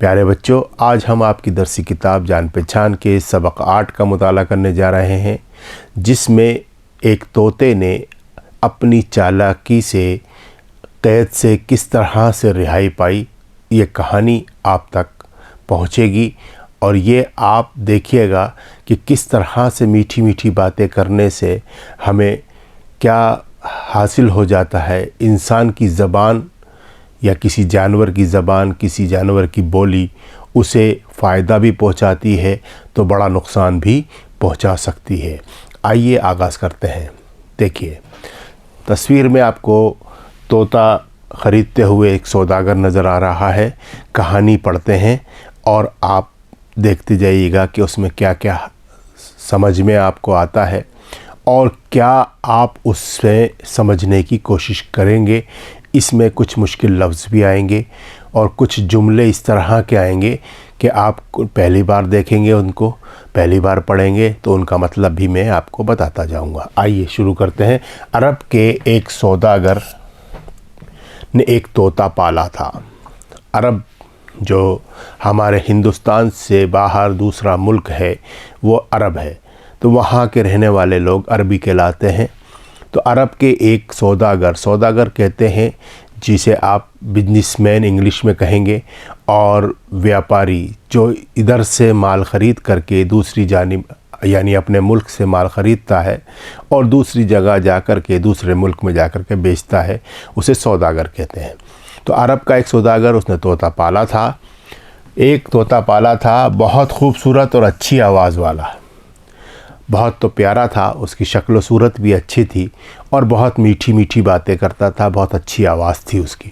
प्यारे बच्चों, आज हम आपकी दरसी किताब जान पहचान के सबक 8 का मुताला करने जा रहे हैं, जिसमें एक तोते ने अपनी चालाकी से कैद से किस तरह से रिहाई पाई। ये कहानी आप तक पहुंचेगी और ये आप देखिएगा कि किस तरह से मीठी मीठी बातें करने से हमें क्या हासिल हो जाता है। इंसान की ज़बान या किसी जानवर की ज़बान, किसी जानवर की बोली उसे फ़ायदा भी पहुंचाती है तो बड़ा नुकसान भी पहुंचा सकती है। आइए आगाज़ करते हैं। देखिए, तस्वीर में आपको तोता ख़रीदते हुए एक सौदागर नज़र आ रहा है। कहानी पढ़ते हैं और आप देखते जाइएगा कि उसमें क्या क्या समझ में आपको आता है और क्या आप उससे समझने की कोशिश करेंगे। इसमें कुछ मुश्किल लफ्ज़ भी आएंगे और कुछ जुमले इस तरह के आएंगे कि आप पहली बार देखेंगे, उनको पहली बार पढ़ेंगे तो उनका मतलब भी मैं आपको बताता जाऊंगा। आइए शुरू करते हैं। अरब के एक सौदागर ने एक तोता पाला था। अरब जो हमारे हिंदुस्तान से बाहर दूसरा मुल्क है वो अरब है, तो वहाँ के रहने वाले लोग अरबी कहलाते हैं। तो अरब के एक सौदागर कहते हैं जिसे आप बिजनेसमैन इंग्लिश में कहेंगे, और व्यापारी जो इधर से माल ख़रीद करके दूसरी जानिब यानी अपने मुल्क से माल ख़रीदता है और दूसरी जगह जा कर के दूसरे मुल्क में जा कर के बेचता है, उसे सौदागर कहते हैं। तो अरब का एक सौदागर, उसने तोता पाला था। एक तोता पाला था बहुत खूबसूरत और अच्छी आवाज़ वाला, बहुत तो प्यारा था, उसकी शक्ल सूरत भी अच्छी थी और बहुत मीठी मीठी बातें करता था, बहुत अच्छी आवाज़ थी उसकी।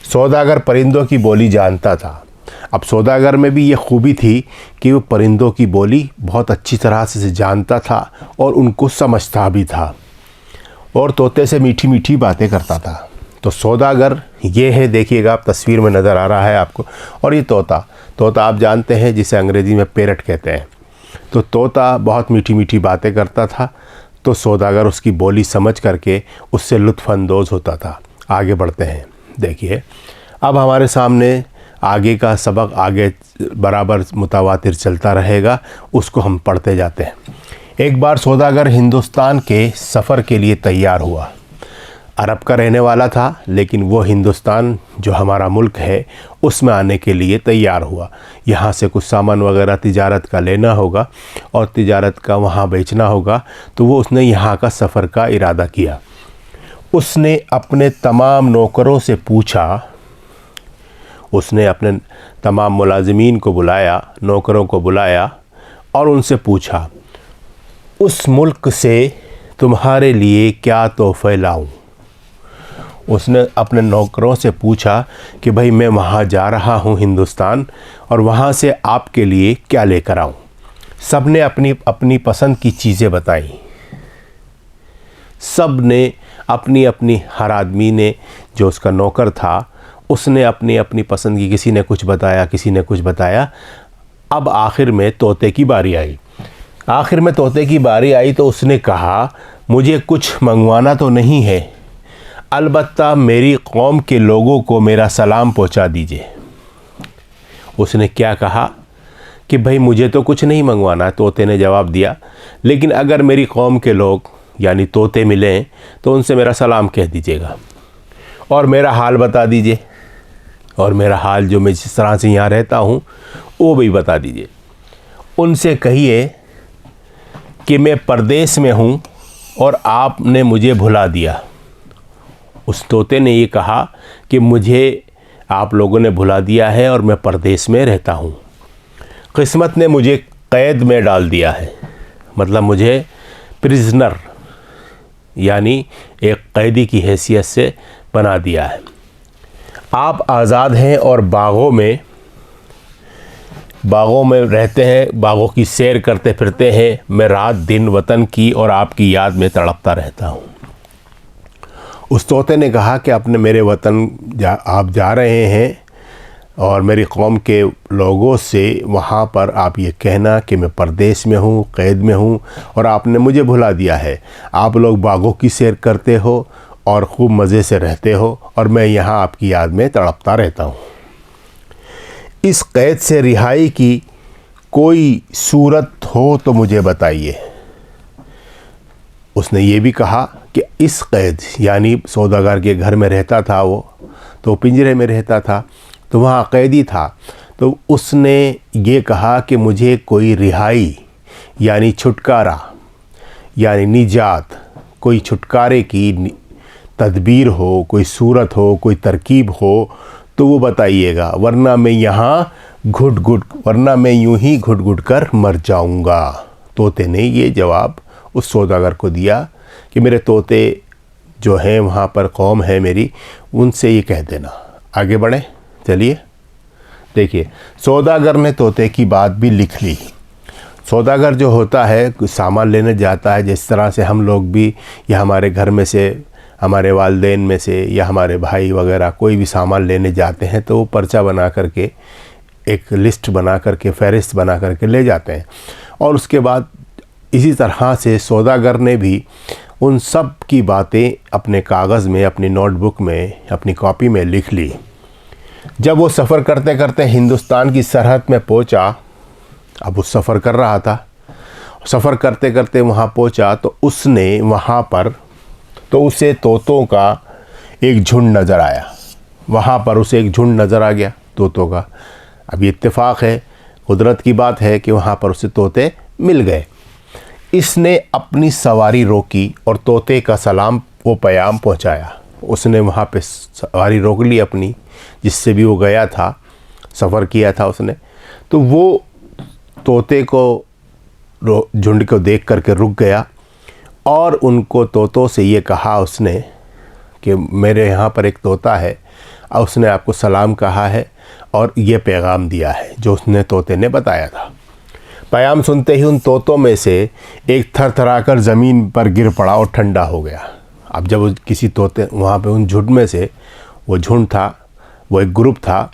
सौदागर परिंदों की बोली जानता था। अब सौदागर में भी ये खूबी थी कि वो परिंदों की बोली बहुत अच्छी तरह से जानता था और उनको समझता भी था और तोते से मीठी मीठी बातें करता था। तो सौदागर ये है, देखिएगा आप तस्वीर में नज़र आ रहा है आपको। और ये तोता आप जानते हैं जिसे अंग्रेज़ी में पैरट कहते हैं। तो तोता बहुत मीठी मीठी बातें करता था, तो सौदागर उसकी बोली समझ करके उससे लुत्फ़अंदोज़ होता था। आगे बढ़ते हैं। देखिए, अब हमारे सामने आगे का सबक आगे बराबर मुतावातिर चलता रहेगा, उसको हम पढ़ते जाते हैं। एक बार सौदागर हिंदुस्तान के सफ़र के लिए तैयार हुआ। अरब का रहने वाला था, लेकिन वो हिंदुस्तान जो हमारा मुल्क है उसमें आने के लिए तैयार हुआ। यहाँ से कुछ सामान वगैरह तिजारत का लेना होगा और तिजारत का वहाँ बेचना होगा, तो वो उसने यहाँ का सफ़र का इरादा किया। उसने अपने तमाम नौकरों से पूछा, उसने अपने तमाम मुलाजिमीन को बुलाया, नौकरों को बुलाया और उनसे पूछा, उस मुल्क से तुम्हारे लिए क्या तोहफ़े लाऊं। उसने अपने नौकरों से पूछा कि भाई मैं वहाँ जा रहा हूँ हिंदुस्तान, और वहाँ से आपके लिए क्या लेकर आऊँ। सब ने अपनी अपनी पसंद की चीज़ें बताई। सब ने अपनी अपनी, हर आदमी ने, जो उसका नौकर था उसने अपनी अपनी पसंद की, किसी ने कुछ बताया, किसी ने कुछ बताया। अब आखिर में तोते की बारी आई। तो उसने कहा, मुझे कुछ मंगवाना तो नहीं है, अलबत्ता मेरी कौम के लोगों को मेरा सलाम पहुंचा दीजिए। उसने क्या कहा कि भाई मुझे तो कुछ नहीं मंगवाना, तोते ने जवाब दिया, लेकिन अगर मेरी कौम के लोग यानी तोते मिलें तो उनसे मेरा सलाम कह दीजिएगा और मेरा हाल बता दीजिए, और मेरा हाल जो मैं जिस तरह से यहाँ रहता हूँ वो भी बता दीजिए। उनसे कहिए कि मैं परदेश में हूँ और आपने मुझे भुला दिया। उस तोते ने ये कहा कि मुझे आप लोगों ने भुला दिया है और मैं परदेश में रहता हूँ। किस्मत ने मुझे कैद में डाल दिया है, मतलब मुझे प्रिजनर यानी एक कैदी की हैसियत से बना दिया है। आप आज़ाद हैं और बागों में रहते हैं, बागों की सैर करते फिरते हैं। मैं रात दिन वतन की और आपकी याद में तड़पता रहता हूँ। उस तोते ने कहा कि आपने मेरे वतन आप जा रहे हैं और मेरी कौम के लोगों से वहाँ पर आप ये कहना कि मैं परदेश में हूँ, कैद में हूँ और आपने मुझे भुला दिया है। आप लोग बागों की सैर करते हो और खूब मज़े से रहते हो और मैं यहाँ आपकी याद में तड़पता रहता हूँ। इस कैद से रिहाई की कोई सूरत हो तो मुझे बताइए। उसने ये भी कहा कि इस कैद यानी सौदागर के घर में रहता था वो, तो पिंजरे में रहता था, तो वहाँ कैदी था। तो उसने ये कहा कि मुझे कोई रिहाई यानी छुटकारा यानी निजात, कोई छुटकारे की तदबीर हो, कोई सूरत हो, कोई तरकीब हो तो वो बताइएगा, वरना मैं यूं ही घुट घुट कर मर जाऊंगा। तोते ने ये जवाब उस सौदागर को दिया कि मेरे तोते जो हैं वहाँ पर कौम है मेरी, उनसे ये कह देना। आगे बढ़े, चलिए देखिए, सौदागर ने तोते की बात भी लिख ली। सौदागर जो होता है कुछ सामान लेने जाता है, जिस तरह से हम लोग भी या हमारे घर में से, हमारे वालिदैन में से या हमारे भाई वगैरह कोई भी सामान लेने जाते हैं तो वो पर्चा बना करके, एक लिस्ट बना करके, फ़हरिस्त बना करके ले जाते हैं। और उसके बाद इसी तरह से सौदागर ने भी उन सब की बातें अपने कागज़ में, अपनी नोटबुक में, अपनी कॉपी में लिख ली। जब वो सफ़र करते करते हिंदुस्तान की सरहद में पहुंचा, अब वो सफ़र कर रहा था, सफ़र करते करते वहाँ पहुंचा तो उसने वहाँ पर, तो उसे तोतों का एक झुंड नज़र आया। वहाँ पर उसे एक झुंड नज़र आ गया तोतों का। अब ये इत्तेफाक है, कुदरत की बात है कि वहाँ पर उसे तोते मिल गए। इसने अपनी सवारी रोकी और तोते का सलाम वो पैगाम पहुँचाया। उसने वहाँ पे सवारी रोक ली अपनी, जिससे भी वो गया था, सफ़र किया था उसने। तो वो तोते को झुंड को देख करके रुक गया और उनको तोतों से ये कहा उसने कि मेरे यहाँ पर एक तोता है और उसने आपको सलाम कहा है और ये पैगाम दिया है जो उसने तोते ने बताया था। पैगाम सुनते ही उन तोतों में से एक थरथराकर ज़मीन पर गिर पड़ा और ठंडा हो गया। अब जब किसी तोते वहाँ पे उन झुंड में से, वो झुंड था, वो एक ग्रुप था,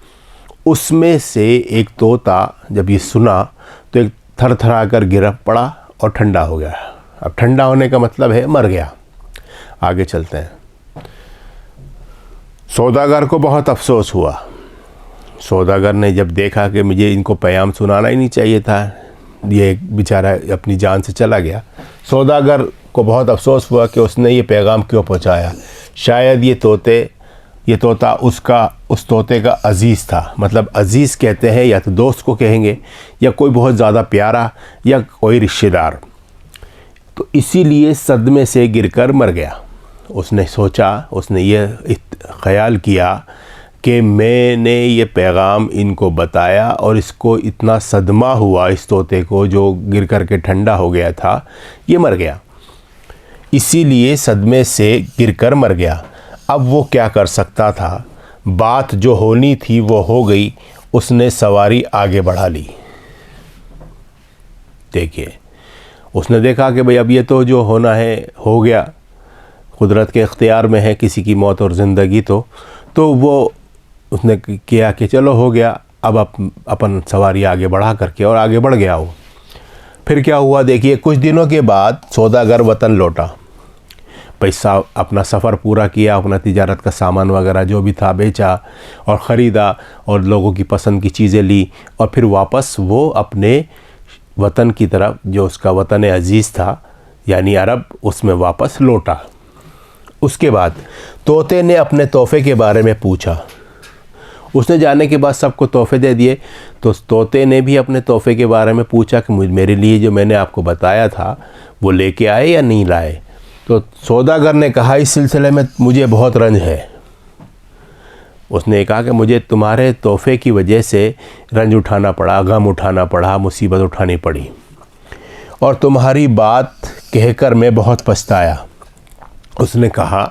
उसमें से एक तोता जब ये सुना तो एक थरथराकर गिर पड़ा और ठंडा हो गया। अब ठंडा होने का मतलब है मर गया। आगे चलते हैं। सौदागर को बहुत अफसोस हुआ। सौदागर ने जब देखा कि मुझे इनको पैगाम सुनाना ही नहीं चाहिए था, ये बेचारा अपनी जान से चला गया, सौदागर को बहुत अफसोस हुआ कि उसने ये पैगाम क्यों पहुंचाया। शायद ये तोता उस तोते का अज़ीज़ था। मतलब अज़ीज़ कहते हैं या तो दोस्त को कहेंगे या कोई बहुत ज़्यादा प्यारा या कोई रिश्तेदार। तो इसीलिए सदमे से गिरकर मर गया। उसने सोचा, उसने ये ख्याल किया कि मैंने ये पैगाम इनको बताया और इसको इतना सदमा हुआ, इस तोते को जो गिर कर के ठंडा हो गया था, ये मर गया, इसीलिए सदमे से गिरकर मर गया। अब वो क्या कर सकता था, बात जो होनी थी वो हो गई। उसने सवारी आगे बढ़ा ली। देखिए, उसने देखा कि भाई अब ये तो जो होना है हो गया, कुदरत के इख्तियार में है किसी की मौत और ज़िंदगी। तो वो उसने किया कि चलो हो गया, अब अपन सवारी आगे बढ़ा करके और आगे बढ़ गया वो। फिर क्या हुआ देखिए, कुछ दिनों के बाद सौदागर वतन लौटा। पैसा अपना सफ़र पूरा किया, अपना तिजारत का सामान वगैरह जो भी था बेचा और ख़रीदा और लोगों की पसंद की चीज़ें ली और फिर वापस वो अपने वतन की तरफ, जो उसका वतन अज़ीज़ था यानी अरब, उसमें वापस लौटा। उसके बाद तोते ने अपने तोहफ़े के बारे में पूछा। उसने जाने के बाद सबको तोहफ़े दे दिए, तो तोते ने भी अपने तोहफ़े के बारे में पूछा कि मेरे लिए जो मैंने आपको बताया था वो लेके आए या नहीं लाए। तो सौदागर ने कहा, इस सिलसिले में मुझे बहुत रंज है। उसने कहा कि मुझे तुम्हारे तोहफ़े की वजह से रंज उठाना पड़ा, गम उठाना पड़ा, मुसीबत उठानी पड़ी और तुम्हारी बात कहकर मैं बहुत पछताया। उसने कहा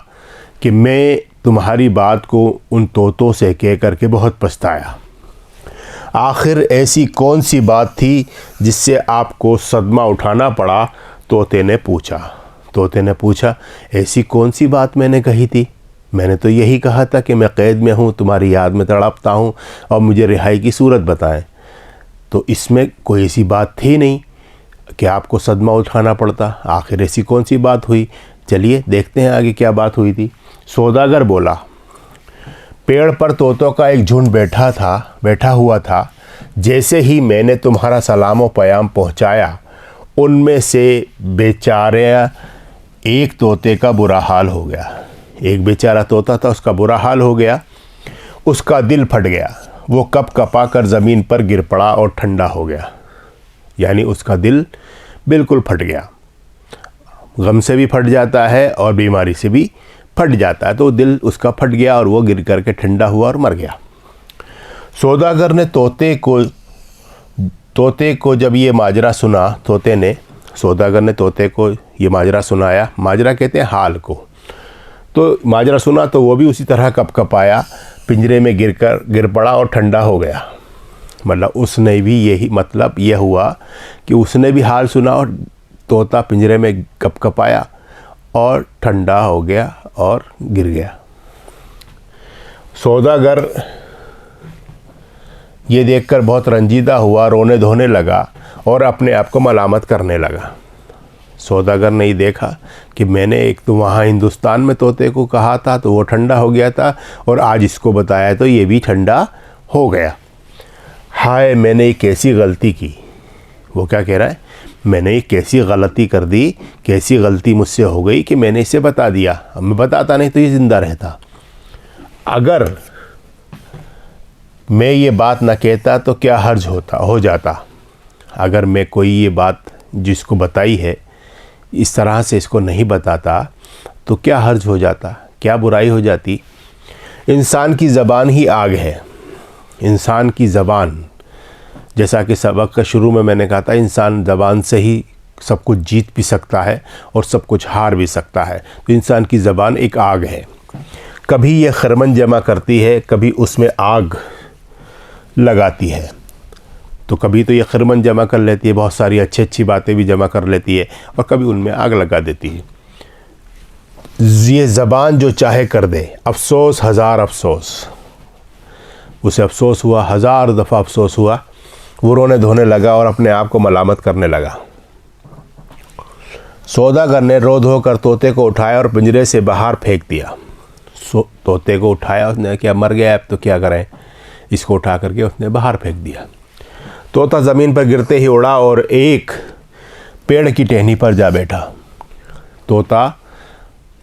कि मैं तुम्हारी बात को उन तोतों से कह करके बहुत पछताया। आखिर ऐसी कौन सी बात थी जिससे आपको सदमा उठाना पड़ा? तोते ने पूछा, ऐसी कौन सी बात मैंने कही थी? मैंने तो यही कहा था कि मैं क़ैद में हूँ, तुम्हारी याद में तड़पता हूँ और मुझे रिहाई की सूरत बताएं। तो इसमें कोई ऐसी बात थी नहीं कि आपको सदमा उठाना पड़ता। आखिर ऐसी कौन सी बात हुई? चलिए देखते हैं आगे क्या बात हुई थी। सौदागर बोला, पेड़ पर तोतों का एक झुंड बैठा हुआ था। जैसे ही मैंने तुम्हारा सलाम व प्याम पहुंचाया, उनमें से बेचारे एक तोते का बुरा हाल हो गया। एक बेचारा तोता था, उसका बुरा हाल हो गया, उसका दिल फट गया। वो कप कपा कर ज़मीन पर गिर पड़ा और ठंडा हो गया। यानी उसका दिल बिल्कुल फट गया। गम से भी फट जाता है और बीमारी से भी फट जाता है, तो दिल उसका फट गया और वो गिर करके ठंडा हुआ और मर गया। सौदागर ने तोते को जब ये माजरा सुना, सौदागर ने तोते को ये माजरा सुनाया। माजरा कहते हैं हाल को। तो माजरा सुना तो वो भी उसी तरह कपकपाया, पिंजरे में गिर पड़ा और ठंडा हो गया। मतलब उसने भी यही मतलब यह हुआ कि उसने भी हाल सुना और तोता पिंजरे में कपकपाया और ठंडा हो गया और गिर गया। सौदागर ये देखकर बहुत रंजीदा हुआ, रोने धोने लगा और अपने आप को मलामत करने लगा। सौदागर ने ही देखा कि मैंने एक तो वहाँ हिंदुस्तान में तोते को कहा था तो वो ठंडा हो गया था, और आज इसको बताया तो ये भी ठंडा हो गया। हाय, मैंने एक कैसी गलती की। वो क्या कह रहा है, मैंने एक कैसी गलती कर दी, कैसी गलती मुझसे हो गई कि मैंने इसे बता दिया। मैं बताता नहीं तो ये ज़िंदा रहता। अगर मैं ये बात ना कहता तो क्या हर्ज हो जाता। अगर मैं कोई ये बात जिसको बताई है इस तरह से इसको नहीं बताता तो क्या हर्ज हो जाता, क्या बुराई हो जाती। इंसान की ज़बान ही आग है। इंसान की ज़बान, जैसा कि सबक का शुरू में मैंने कहा था, इंसान ज़बान से ही सब कुछ जीत भी सकता है और सब कुछ हार भी सकता है। तो इंसान की ज़बान एक आग है। कभी ये खरमन जमा करती है, कभी उसमें आग लगाती है। तो कभी तो ये खरमन जमा कर लेती है, बहुत सारी अच्छी अच्छी बातें भी जमा कर लेती है, और कभी उनमें आग लगा देती है। ये ज़बान जो चाहे कर दे। अफसोस, हज़ार अफसोस। उसे अफसोस हुआ, हज़ार दफ़ा अफसोस हुआ। वो रोने धोने लगा और अपने आप को मलामत करने लगा। सौदागर ने रो धो कर तोते को उठाया और पिंजरे से बाहर फेंक दिया। तोते को उठाया उसने, क्या मर गया अब तो क्या करें, इसको उठा करके उसने बाहर फेंक दिया। तोता ज़मीन पर गिरते ही उड़ा और एक पेड़ की टहनी पर जा बैठा। तोता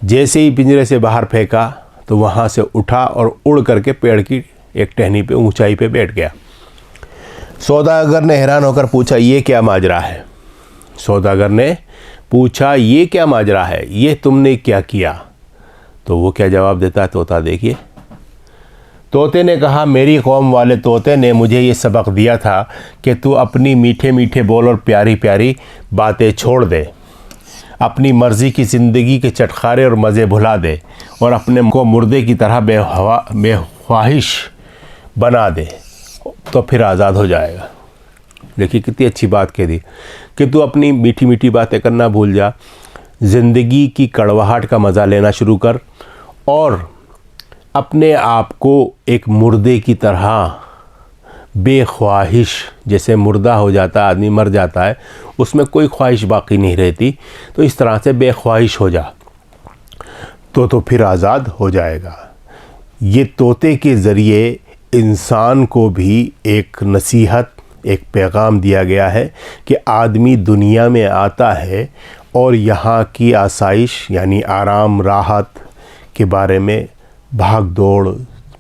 जैसे ही पिंजरे से बाहर फेंका तो वहाँ से उठा और उड़ करके पेड़ की एक टहनी पे ऊंचाई पे बैठ गया। सौदागर ने हैरान होकर पूछा, ये क्या माजरा है। सौदागर ने पूछा, ये क्या माजरा है, ये तुमने क्या किया। तो वो क्या जवाब देता है तोता, देखिए। तोते ने कहा, मेरी कौम वाले तोते ने मुझे ये सबक दिया था कि तू अपनी मीठे मीठे बोल और प्यारी प्यारी बातें छोड़ दे, अपनी मर्ज़ी की ज़िंदगी के चटखारे और मज़े भुला दे और अपने को मुर्दे की तरह बेख्वाहिश बना दे, तो फिर आज़ाद हो जाएगा। देखिए कितनी अच्छी बात कह दी कि तू अपनी मीठी मीठी बातें करना भूल जा, ज़िंदगी की कड़वाहट का मज़ा लेना शुरू कर और अपने आप को एक मुर्दे की तरह बेख्वाहिश, जैसे मुर्दा हो जाता है आदमी, मर जाता है, उसमें कोई ख्वाहिश बाकी नहीं रहती, तो इस तरह से बेख्वाहिश हो जा तो फिर आज़ाद हो जाएगा। ये तोते के ज़रिए इंसान को भी एक नसीहत, एक पैगाम दिया गया है कि आदमी दुनिया में आता है और यहाँ की आसाइश यानी आराम राहत के बारे में भाग दौड़,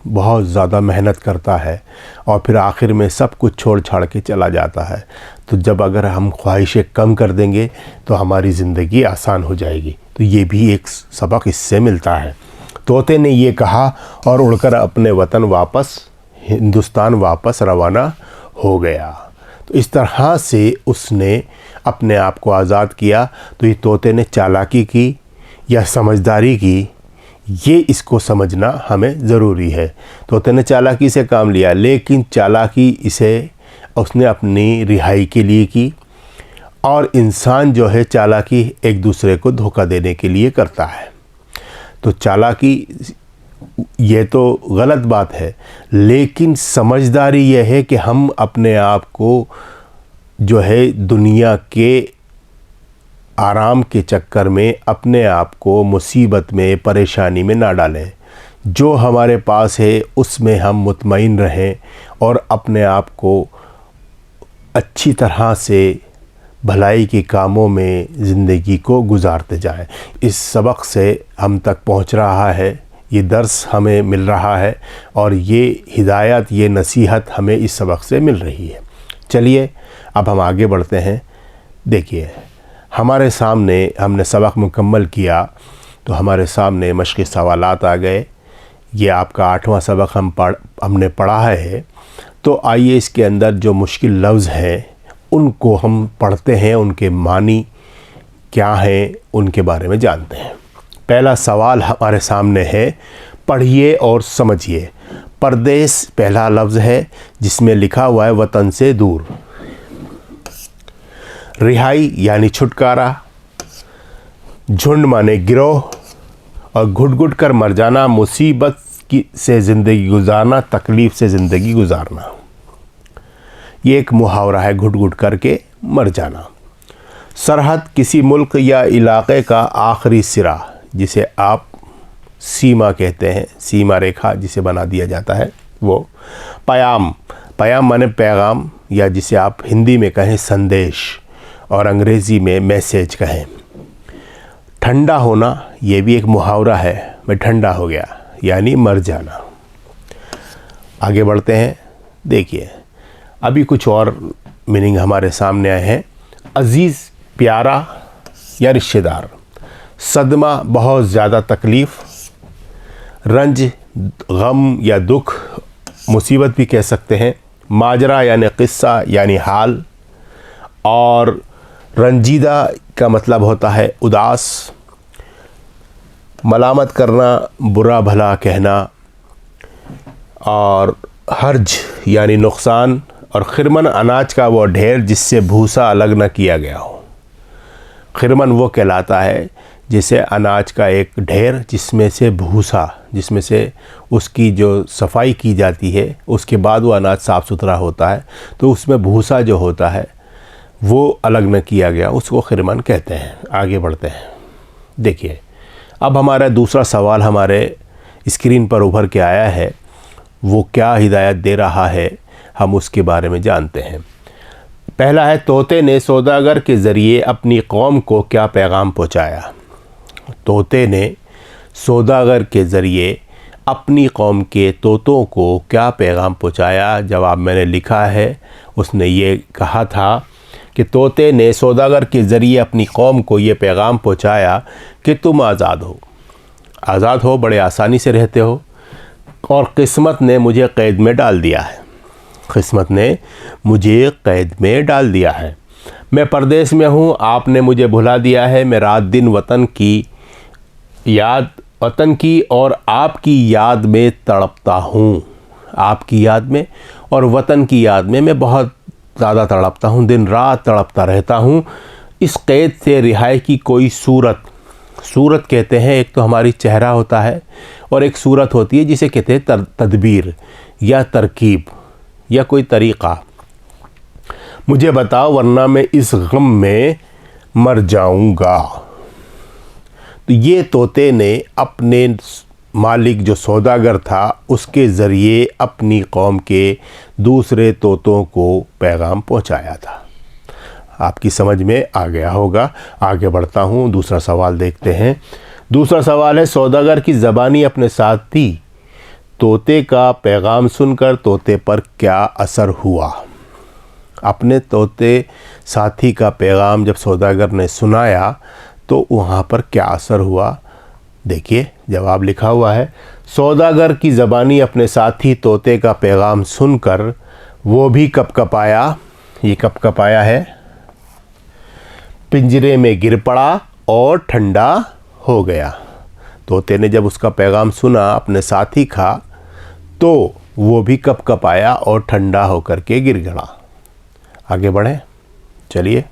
बहुत ज़्यादा मेहनत करता है और फिर आखिर में सब कुछ छोड़ छाड़ के चला जाता है। तो जब अगर हम ख्वाहिशें कम कर देंगे तो हमारी ज़िंदगी आसान हो जाएगी। तो ये भी एक सबक इससे मिलता है। तोते ने ये कहा और उड़कर अपने वतन वापस, हिंदुस्तान वापस रवाना हो गया। तो इस तरह से उसने अपने आप को आज़ाद किया। तो ये तोते ने चालाकी की या समझदारी की, ये इसको समझना हमें ज़रूरी है। तोते ने चालाकी से काम लिया, लेकिन चालाकी इसे उसने अपनी रिहाई के लिए की, और इंसान जो है चालाकी एक दूसरे को धोखा देने के लिए करता है। तो चालाकी ये तो गलत बात है, लेकिन समझदारी यह है कि हम अपने आप को जो है दुनिया के आराम के चक्कर में अपने आप को मुसीबत में, परेशानी में ना डालें। जो हमारे पास है उसमें हम मुतमईन रहें और अपने आप को अच्छी तरह से भलाई के कामों में ज़िंदगी को गुजारते जाएं। इस सबक से हम तक पहुंच रहा है, ये दर्स हमें मिल रहा है और ये हिदायत, ये नसीहत हमें इस सबक से मिल रही है। चलिए अब हम आगे बढ़ते हैं। देखिए, हमारे सामने हमने सबक मुकम्मल किया तो हमारे सामने मश्क़ी सवालात आ गए। ये आपका 8वां सबक हमने पढ़ा है। तो आइए इसके अंदर जो मुश्किल लफ्ज़ हैं उनको हम पढ़ते हैं, उनके मानी क्या हैं उनके बारे में जानते हैं। पहला सवाल हमारे सामने है, पढ़िए और समझिए। परदेस पहला लफ्ज़ है जिसमें लिखा हुआ है वतन से दूर। रिहाई यानी छुटकारा, झुंड माने गिरोह, और घुट घुट कर मर जाना, मुसीबत से ज़िंदगी गुजारना, तकलीफ़ से ज़िंदगी गुजारना। ये एक मुहावरा है, घुट घुट करके मर जाना। सरहद किसी मुल्क या इलाक़े का आखिरी सिरा, जिसे आप सीमा कहते हैं, सीमा रेखा जिसे बना दिया जाता है वो। पयाम, पयाम माने पैगाम, या जिसे आप हिंदी में कहें संदेश और अंग्रेज़ी में मैसेज कहें। ठंडा होना, ये भी एक मुहावरा है, मैं ठंडा हो गया, यानी मर जाना। आगे बढ़ते हैं। देखिए, अभी कुछ और मीनिंग हमारे सामने आए हैं। अज़ीज़ प्यारा या रिश्तेदार, सदमा बहुत ज़्यादा तकलीफ़, रंज गम या दुख, मुसीबत भी कह सकते हैं। माजरा यानी क़िस्सा यानी हाल, और रंजीदा का मतलब होता है उदास। मलामत करना, बुरा भला कहना, और हर्ज यानी नुकसान, और खिरमन अनाज का वो ढेर जिससे भूसा अलग न किया गया हो। खिरमन वो कहलाता है जिसे अनाज का एक ढेर जिसमें से भूसा, जिसमें से उसकी जो सफाई की जाती है उसके बाद वो अनाज साफ़ सुथरा होता है, तो उसमें भूसा जो होता है वो अलग न किया गया, उसको खिरमन कहते हैं। आगे बढ़ते हैं। देखिए, अब हमारा दूसरा सवाल हमारे स्क्रीन पर उभर के आया है, वो क्या हिदायत दे रहा है हम उसके बारे में जानते हैं। पहला है, तोते ने सौदागर के ज़रिए अपनी कौम को क्या पैगाम पहुँचाया। तोते ने सौदागर के ज़रिए अपनी कौम के तोतों को क्या पैगाम पहुँचाया। जवाब मैंने लिखा है, उसने ये कहा था कि तोते ने सौदागर के ज़रिए अपनी कौम को ये पैगाम पहुँचाया कि तुम आज़ाद हो, आज़ाद हो, बड़े आसानी से रहते हो, और किस्मत ने मुझे क़ैद में डाल दिया है, किस्मत ने मुझे क़ैद में डाल दिया है। मैं परदेश में हूँ, आपने मुझे भुला दिया है। मैं रात दिन वतन की और आपकी याद में तड़पता हूँ। आपकी याद में और वतन की याद में मैं बहुत ज़्यादा तड़पता हूँ, दिन रात तड़पता रहता हूँ। इस क़ैद से रिहाई की कोई सूरत कहते हैं, एक तो हमारी चेहरा होता है और एक सूरत होती है जिसे कहते हैं तदबीर या तरकीब या कोई तरीक़ा। मुझे बताओ वरना मैं इस गम में मर जाऊंगा। तो ये तोते ने अपने मालिक जो सौदागर था उसके ज़रिए अपनी कौम के दूसरे तोतों को पैगाम पहुंचाया था। आपकी समझ में आ गया होगा। आगे बढ़ता हूँ, दूसरा सवाल देखते हैं। दूसरा सवाल है, सौदागर की ज़बानी अपने साथी तोते का पैगाम सुनकर तोते पर क्या असर हुआ। अपने तोते साथी का पैगाम जब सौदागर ने सुनाया तो वहाँ पर क्या असर हुआ। देखिए, जवाब लिखा हुआ है, सौदागर की ज़बानी अपने साथी तोते का पैगाम सुनकर वो भी कपकपाया। ये कपकपाया है, पिंजरे में गिर पड़ा और ठंडा हो गया। तोते ने जब उसका पैगाम सुना अपने साथी का तो वो भी कपकपाया और ठंडा होकर के गिर गया। आगे बढ़ें, चलिए।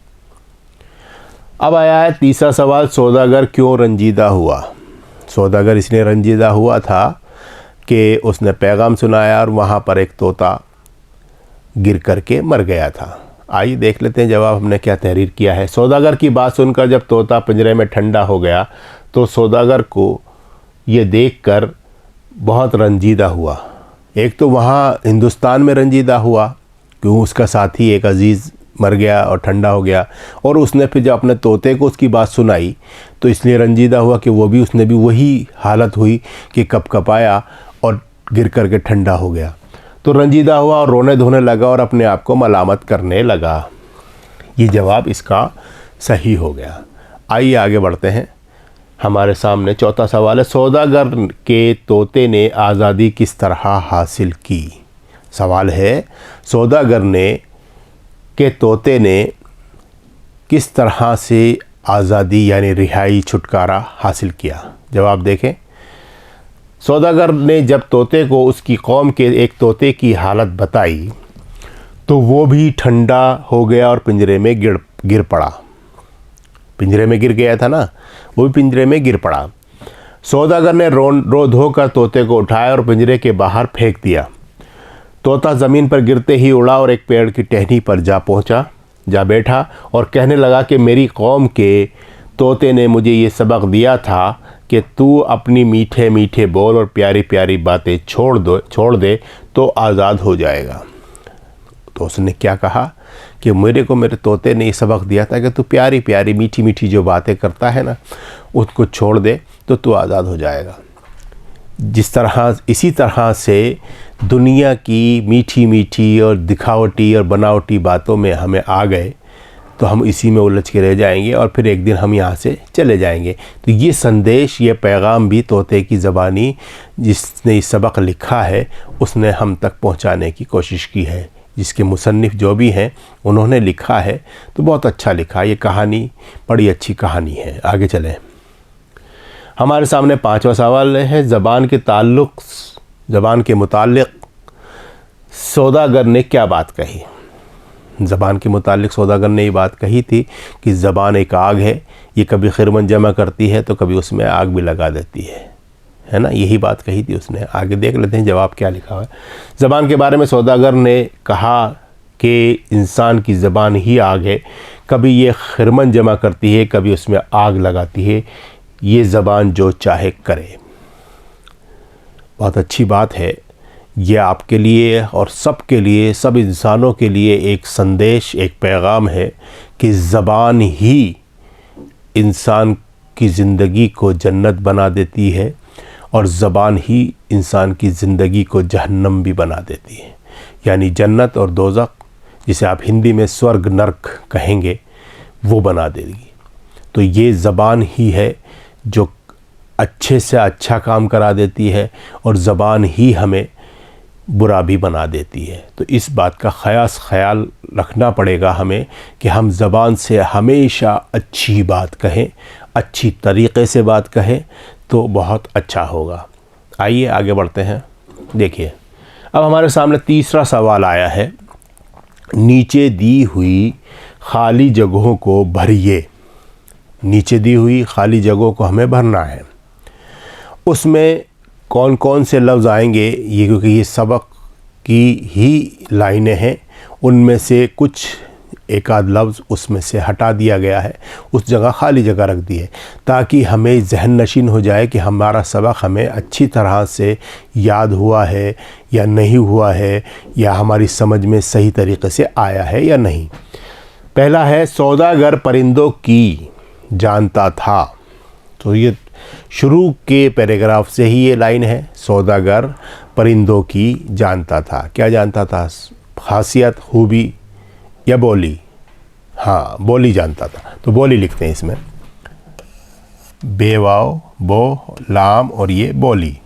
अब आया है तीसरा सवाल, सौदागर क्यों रंजीदा हुआ। सौदागर इसलिए रंजीदा हुआ था कि उसने पैगाम सुनाया और वहाँ पर एक तोता गिर करके मर गया था। आइए देख लेते हैं जवाब हमने क्या तहरीर किया है। सौदागर की बात सुनकर जब तोता पिंजरे में ठंडा हो गया तो सौदागर को ये देखकर बहुत रंजीदा हुआ। एक तो वहाँ हिंदुस्तान में रंजीदा हुआ क्यों उसका साथी एक अजीज़ मर गया और ठंडा हो गया, और उसने फिर जब अपने तोते को उसकी बात सुनाई तो इसलिए रंजीदा हुआ कि उसने भी वही हालत हुई कि कपकपाया और गिर कर के ठंडा हो गया। तो रंजीदा हुआ और रोने धोने लगा और अपने आप को मलामत करने लगा। ये जवाब इसका सही हो गया। आइए आगे बढ़ते हैं। हमारे सामने चौथा सवाल है, सौदागर के तोते ने आज़ादी किस तरह हासिल की। सवाल है, सौदागर के तोते ने किस तरह से आज़ादी यानी रिहाई छुटकारा हासिल किया। जवाब देखें। सौदागर ने जब तोते को उसकी कौम के एक तोते की हालत बताई तो वो भी ठंडा हो गया और पिंजरे में गिर पड़ा। पिंजरे में गिर गया था ना, वो भी पिंजरे में गिर पड़ा। सौदागर ने रो धो कर तोते को उठाया और पिंजरे के बाहर फेंक दिया। तोता ज़मीन पर गिरते ही उड़ा और एक पेड़ की टहनी पर जा बैठा और कहने लगा कि मेरी कौम के तोते ने मुझे ये सबक दिया था कि तू अपनी मीठे मीठे बोल और प्यारी प्यारी बातें छोड़ दे तो आज़ाद हो जाएगा। तो उसने क्या कहा कि मेरे तोते ने ये सबक दिया था कि तू प्यारी प्यारी मीठी मीठी जो बातें करता है ना, उसको छोड़ दे तो तू आज़ाद हो जाएगा। इसी तरह से दुनिया की मीठी मीठी और दिखावटी और बनावटी बातों में हमें आ गए तो हम इसी में उलझ के रह जाएंगे और फिर एक दिन हम यहाँ से चले जाएंगे। तो ये संदेश, ये पैगाम भी तोते की ज़बानी जिसने इस सबक लिखा है उसने हम तक पहुँचाने की कोशिश की है। जिसके मुसन्निफ़ जो भी हैं उन्होंने लिखा है तो बहुत अच्छा लिखा। ये कहानी बड़ी अच्छी कहानी है। आगे चलें। हमारे सामने पांचवा सवाल है, ज़बान के मुताल्लिक़ सौदागर ने क्या बात कही। ज़बान के मुताल्लिक़ सौदागर ने ये बात कही थी कि ज़बान एक आग है, ये कभी खिरमन जमा करती है तो कभी उसमें आग भी लगा देती है ना। यही बात कही थी उसने। आगे देख लेते हैं जवाब क्या लिखा हुआ है। ज़बान के बारे में सौदागर ने कहा कि इंसान की ज़बान ही आग है, कभी ये खिरमन जमा करती है, कभी उसमें आग लगाती है, ये ज़बान जो चाहे करे। बहुत अच्छी बात है। ये आपके लिए और सबके लिए, सब इंसानों के लिए एक संदेश, एक पैगाम है कि ज़बान ही इंसान की ज़िंदगी को जन्नत बना देती है और ज़बान ही इंसान की ज़िंदगी को जहन्नम भी बना देती है। यानी जन्नत और दोज़ख, जिसे आप हिंदी में स्वर्ग नर्क कहेंगे, वो बना देगी। तो ये ज़बान ही है जो अच्छे से अच्छा काम करा देती है और ज़बान ही हमें बुरा भी बना देती है। तो इस बात का ख़याल रखना पड़ेगा हमें कि हम ज़बान से हमेशा अच्छी बात कहें, अच्छी तरीक़े से बात कहें तो बहुत अच्छा होगा। आइए आगे बढ़ते हैं। देखिए, अब हमारे सामने तीसरा सवाल आया है, नीचे दी हुई खाली जगहों को भरिए। नीचे दी हुई खाली जगहों को हमें भरना है। उसमें कौन कौन से लफ्ज़ आएंगे, ये क्योंकि ये सबक की ही लाइनें हैं, उनमें से कुछ एक आध लफ्ज़ उसमें से हटा दिया गया है, उस जगह खाली जगह रख दी है ताकि हमें जहन नशीन हो जाए कि हमारा सबक हमें अच्छी तरह से याद हुआ है या नहीं हुआ है, या हमारी समझ में सही तरीक़े से आया है या नहीं। पहला है, सौदागर परिंदों की जानता था। तो ये शुरू के पैराग्राफ से ही ये लाइन है, सौदागर परिंदों की जानता था। क्या जानता था? खासियत, खूबी या बोली? हाँ, बोली जानता था। तो बोली लिखते हैं इसमें, बेवाव बो लाम और ये बोली।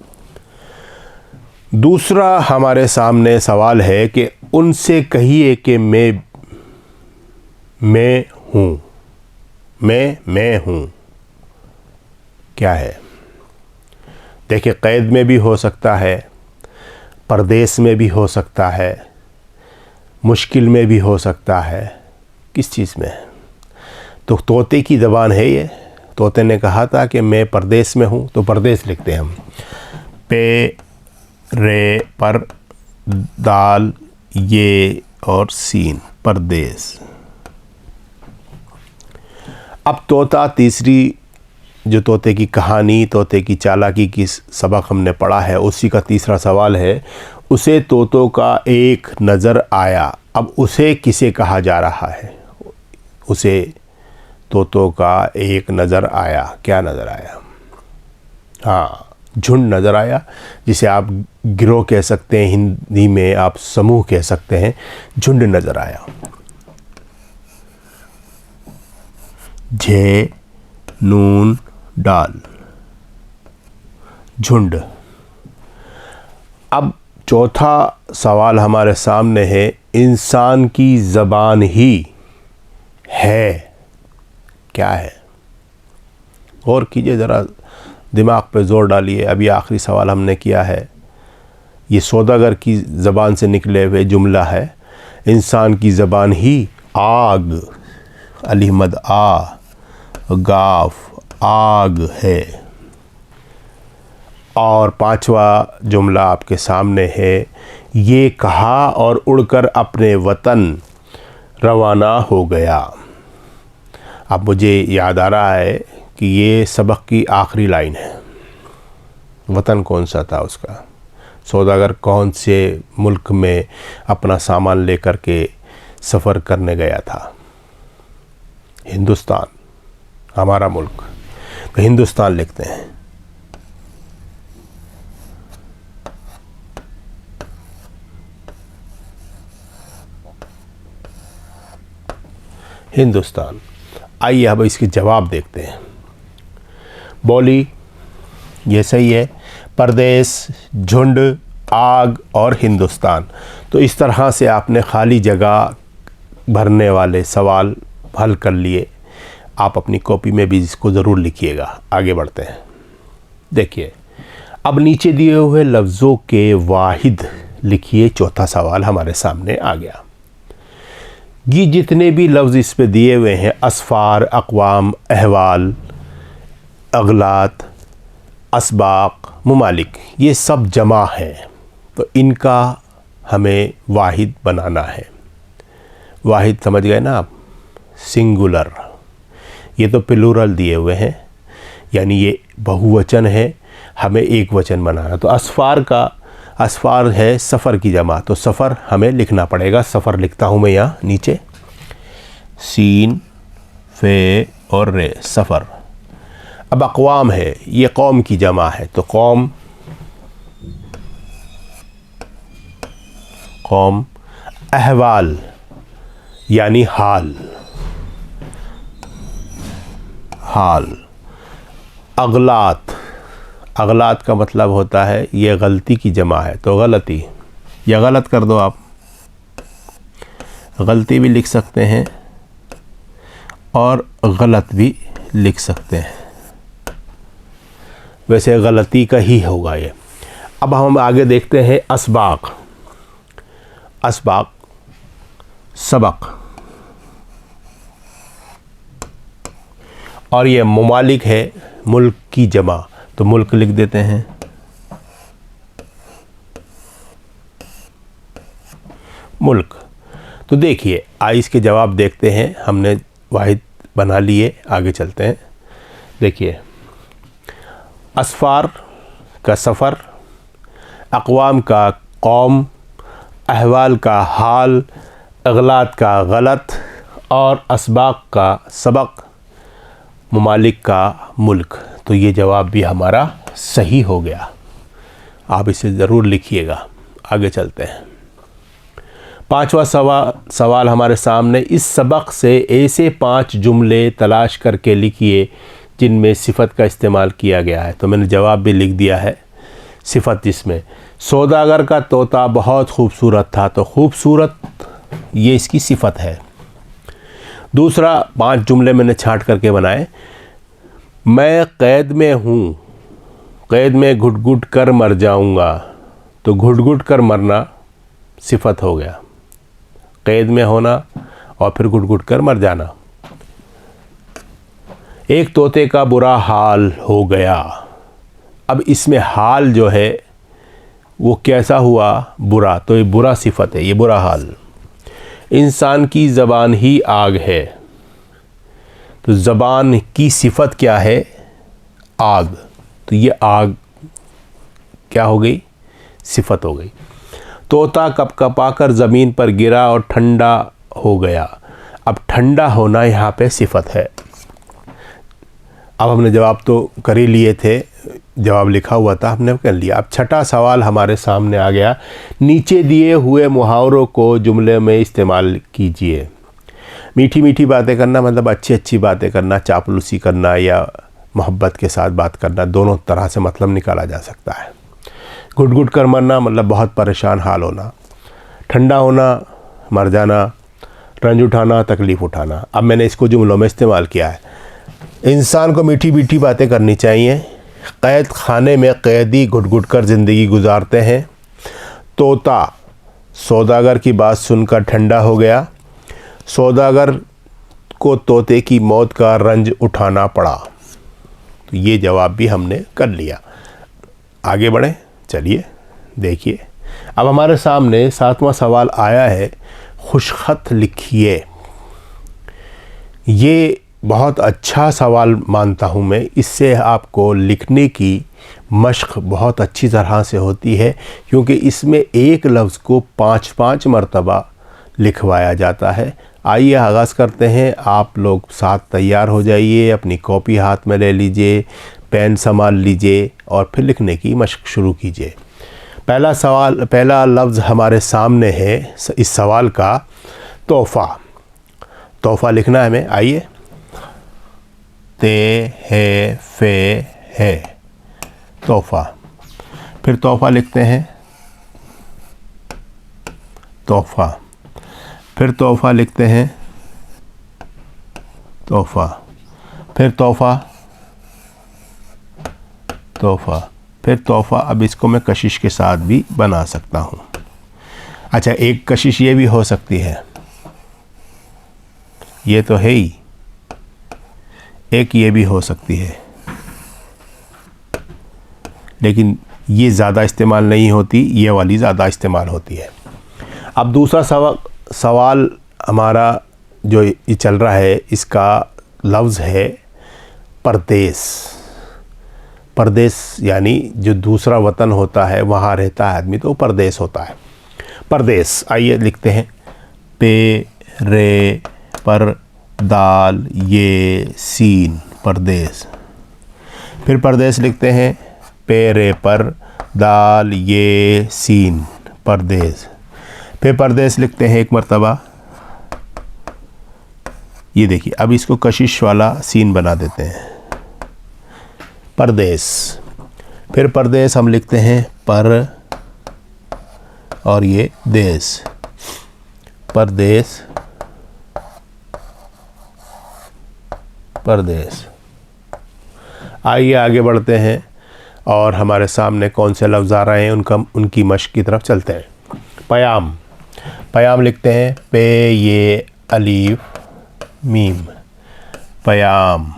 दूसरा हमारे सामने सवाल है कि उनसे कहिए कि मैं हूँ। मैं हूँ क्या है? देखिए, क़ैद में भी हो सकता है, परदेश में भी हो सकता है, मुश्किल में भी हो सकता है। किस चीज़ में? तो तोते की ज़बान है ये। तोते ने कहा था कि मैं परदेश में हूँ, तो परदेश लिखते हैं हम, पे रे पर दाल ये और सीन, परदेश। अब तोता तीसरी जो तोते की कहानी, तोते की चालाकी की सबक हमने पढ़ा है, उसी का तीसरा सवाल है, उसे तोतों का एक नज़र आया। अब उसे किसे कहा जा रहा है? उसे तोतों का एक नज़र आया, क्या नज़र आया? हाँ, झुंड नज़र आया, जिसे आप गिरोह कह सकते हैं, हिंदी में आप समूह कह सकते हैं। झुंड नज़र आया। झे नून डाल, झुंड। अब चौथा सवाल हमारे सामने है, इंसान की ज़बान ही है, क्या है? गौर कीजिए ज़रा, दिमाग पे ज़ोर डालिए। अभी आखिरी सवाल हमने किया है, ये सौदागर की ज़बान से निकले हुए जुमला है, इंसान की ज़बान ही आग, अलीमद आ गाफ, आग है। और पांचवा जुमला आपके सामने है, ये कहा और उड़कर अपने वतन रवाना हो गया। अब मुझे याद आ रहा है कि ये सबक की आखिरी लाइन है। वतन कौन सा था उसका? सौदागर कौन से मुल्क में अपना सामान लेकर के सफ़र करने गया था? हिंदुस्तान, हमारा मुल्क। तो हिंदुस्तान लिखते हैं। हिंदुस्तान। आइए अब इसके जवाब देखते हैं। बोली, ये सही है। परदेश, झुंड, आग और हिंदुस्तान। तो इस तरह से आपने खाली जगह भरने वाले सवाल हल कर लिए। आप अपनी कॉपी में भी इसको ज़रूर लिखिएगा। आगे बढ़ते हैं। देखिए, अब नीचे दिए हुए लफ्ज़ों के वाहिद लिखिए। चौथा सवाल हमारे सामने आ गया। ये जितने भी लफ्ज़ इस पे दिए हुए हैं, असफ़ार, अक़वाम, अहवाल, अगलात, असबाक, मुमालिक, ये सब जमा हैं। तो इनका हमें वाहिद बनाना है। वाहिद समझ गए ना आप? सिंगुलर। ये तो प्लूरल दिए हुए हैं, यानी ये बहुवचन है, हमें एक वचन बनाना। तो असफ़ार का, असफ़ार है सफ़र की जमा, तो सफ़र हमें लिखना पड़ेगा। सफ़र लिखता हूँ मैं यहाँ नीचे, सीन, फे और रे, सफ़र। अब अक़वाम है, ये कौम की जमा है, तो कौम, कौम। अहवाल यानी हाल, हाल। अगलात, अगलात का मतलब होता है ये गलती की जमा है, तो गलती, या गलत कर दो आप, गलती भी लिख सकते हैं और गलत भी लिख सकते हैं। वैसे गलती का ही होगा ये। अब हम आगे देखते हैं। असबाक, असबाक, सबक। और ये मुमालिक है, मुल्क की जमा, तो मुल्क लिख देते हैं। मुल्क। तो देखिए, आइए इसके जवाब देखते हैं। हमने वाहिद बना लिए, आगे चलते हैं। देखिए, असफ़ार का सफ़र, अक़वाम का कौम, अहवाल का हाल, अगलात का गलत और असबाक का सबक, मुमालिक का मुल्क। तो ये जवाब भी हमारा सही हो गया। आप इसे ज़रूर लिखिएगा। आगे चलते हैं। पांचवा सवाल हमारे सामने, इस सबक से ऐसे 5 जुमले तलाश करके लिखिए जिनमें सिफत का इस्तेमाल किया गया है। तो मैंने जवाब भी लिख दिया है। सिफत जिसमें सौदागर का तोता बहुत खूबसूरत था, तो खूबसूरत ये इसकी सिफत है। दूसरा, 5 जुमले मैंने छांट करके बनाए। मैं कैद में हूँ, कैद में घुट घुट कर मर जाऊँगा, तो घुट घुट कर मरना सिफत हो गया। कैद में होना और फिर घुट घुट कर मर जाना। एक तोते का बुरा हाल हो गया। अब इसमें हाल जो है वो कैसा हुआ? बुरा, तो ये बुरा सिफत है, ये बुरा हाल। इंसान की ज़बान ही आग है, तो ज़बान की सिफत क्या है? आग, तो ये आग क्या हो गई, सिफत हो गई। तोता कपकपाकर ज़मीन पर गिरा और ठंडा हो गया। अब ठंडा होना यहाँ पे सिफत है। अब हमने जवाब तो कर ही लिए थे, जवाब लिखा हुआ था, हमने कर लिया। अब छठा सवाल हमारे सामने आ गया। नीचे दिए हुए मुहावरों को जुमले में इस्तेमाल कीजिए। मीठी मीठी बातें करना मतलब अच्छी अच्छी बातें करना, चापलूसी करना या मोहब्बत के साथ बात करना, दोनों तरह से मतलब निकाला जा सकता है। घुट घुट कर मरना मतलब बहुत परेशान हाल होना। ठंडा होना, मर जाना। रंज उठाना, तकलीफ़ उठाना। अब मैंने इसको जुमलों में इस्तेमाल किया है। इंसान को मीठी मीठी बातें करनी चाहिए। कैद खाने में कैदी घुट घुट कर ज़िंदगी गुजारते हैं। तोता सौदागर की बात सुनकर ठंडा हो गया। सौदागर को तोते की मौत का रंज उठाना पड़ा। तो ये जवाब भी हमने कर लिया। आगे बढ़ें, चलिए देखिए। अब हमारे सामने 7वां सवाल आया है, खुशखत लिखिए। ये बहुत अच्छा सवाल मानता हूँ मैं। इससे आपको लिखने की मशक बहुत अच्छी तरह से होती है, क्योंकि इसमें एक लफ्ज़ को 5-5 मरतबा लिखवाया जाता है। आइए आगाज़ करते हैं। आप लोग साथ तैयार हो जाइए, अपनी कॉपी हाथ में ले लीजिए, पेन संभाल लीजिए और फिर लिखने की मशक शुरू कीजिए। पहला लफ्ज़ हमारे सामने है इस सवाल का, तोहफ़ा। तोहफ़ा लिखना है हमें। आइए, ते है फे है, तोहफ़ा। फिर तोहफ़ा लिखते हैं, तोहफ़ा। फिर तोहफ़ा लिखते हैं, तोहफ़ा। फिर तोहफ़ा, तोहफ़ा। फिर तोहफ़ा। अब इसको मैं कशिश के साथ भी बना सकता हूँ। अच्छा, एक कशिश ये भी हो सकती है, ये तो है ही, एक ये भी हो सकती है, लेकिन ये ज़्यादा इस्तेमाल नहीं होती, ये वाली ज़्यादा इस्तेमाल होती है। अब दूसरा सवाल हमारा जो ये चल रहा है, इसका लफ्ज़ है परदेस। परदेस यानी जो दूसरा वतन होता है, वहाँ रहता है आदमी, तो परदेस होता है। परदेस। आइए लिखते हैं, पे रे पर दाल ये सीन, परदेस। फिर परदेस लिखते हैं, पे रे पर दाल ये सीन, परदेस। फिर परदेस लिखते हैं एक मर्तबा। ये देखिए, अब इसको कशिश वाला सीन बना देते हैं, परदेस। फिर परदेस हम लिखते हैं पर और ये देश, परदेस, परदेस। आइए आगे बढ़ते हैं और हमारे सामने कौन से लफ्ज़ आ रहे हैं उनकी मश्क की तरफ चलते हैं। पयाम। पयाम लिखते हैं, पे ये अलीफ मीम, पयाम।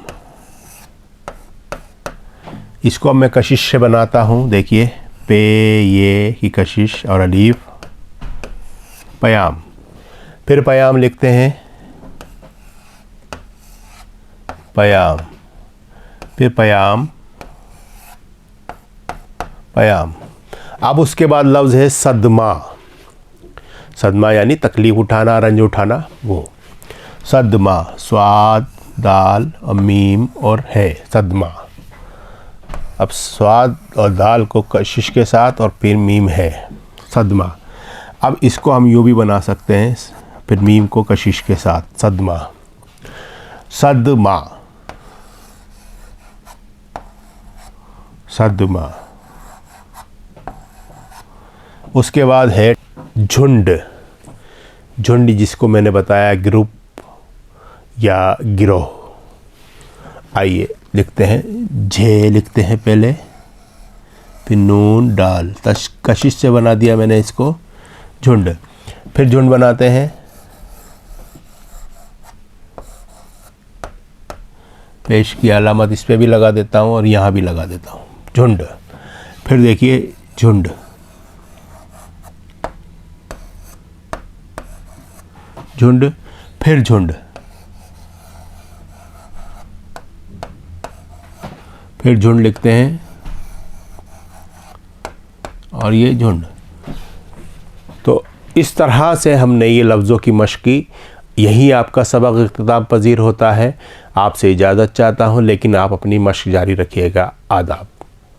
इसको अब मैं कशिश से बनाता हूँ। देखिए, पे ये की कशिश और अलीफ, पयाम। फिर पयाम लिखते हैं, पयाम। फिर पयाम, पयाम। अब उसके बाद लफ्ज़ है सदमा। सदमा यानी तकलीफ़ उठाना, रंज उठाना, वो सदमा। स्वाद, दाल और मीम और है, सदमा। अब स्वाद और दाल को कशिश के साथ और फिर मीम है, सदमा। अब इसको हम यूँ भी बना सकते हैं, फिर मीम को कशिश के साथ, सदमा, सदमा, सदमा। उसके बाद है झुंड। झुंड जिसको मैंने बताया ग्रुप या गिरोह। आइए लिखते हैं, झे लिखते हैं पहले, फिर नून डाल, कशिश से बना दिया मैंने इसको, झुंड। फिर झुंड बनाते हैं, पेश की अलामत इस पे भी लगा देता हूँ और यहाँ भी लगा देता हूँ, झुंड। फिर देखिए, झुंड, झुंड। फिर झुंड, फिर झुंड लिखते हैं और ये झुंड। तो इस तरह से हमने ये लफ्ज़ों की मश्क की। यही आपका सबक इख्तिताम पजीर होता है। आपसे इजाज़त चाहता हूँ, लेकिन आप अपनी मश्क जारी रखिएगा। आदाब।